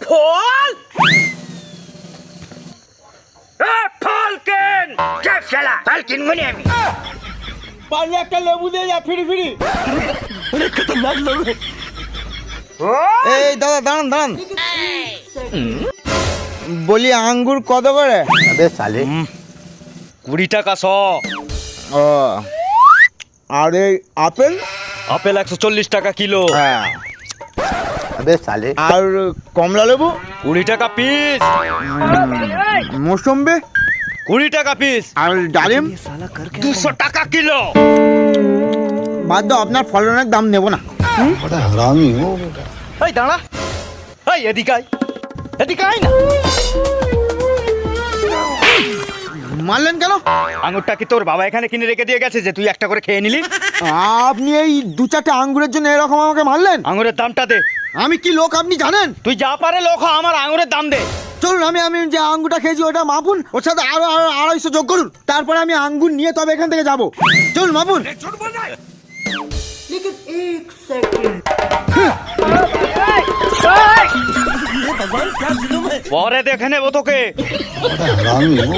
ফল ফল কেন শালা ফল কিনবো নি আমি পারলে একটা লেবু দিয়ে যা ফিরি ফিরি। এই দাদা দাঁড়ান দাঁড়ান, বলি আঙ্গুর কত করে? अबे साले 20 টাকা শ। ও, আর এই আপেল? আপেল 140 টাকা কিলো। হ্যাঁ। अबे साले আর কমলা লেবু? 20 টাকা পিস। মৌসম্বি? 20 টাকা পিস। আর ডালিম? 200 টাকা কিলো। বাদ দাও, আপনার ফলনের দাম নেব না। बड़ा हरामी हो बेटा। এই দাঁড়া, এই এদিকে আয়, এদিকে আয় না। মারলেন কেন? আঙুরটা কি তোর বাবা এখানে কিনে রেখে দিয়ে গেছে যে তুই একটা করে খেয়ে নিলি? আপনি এই 2-4টা আঙ্গুরের জন্য এরকম আমাকে মারলেন? আঙুরের দামটা দে। আমি কি লোক আপনি জানেন? তুই যা পারে লোক হ, আমার আঙুরের দাম দে। চলুন, আমি যে আঙ্গুরটা খেয়েছি ওটা মাপুন, ওর সাথে আরো 250 যোগ করুন, তারপরে আমি আঙ্গুর নিয়ে তবে এখান থেকে যাব। চলুন মাপুন। পরে দেখে নেবো তোকে। बड़ा हरामी हो।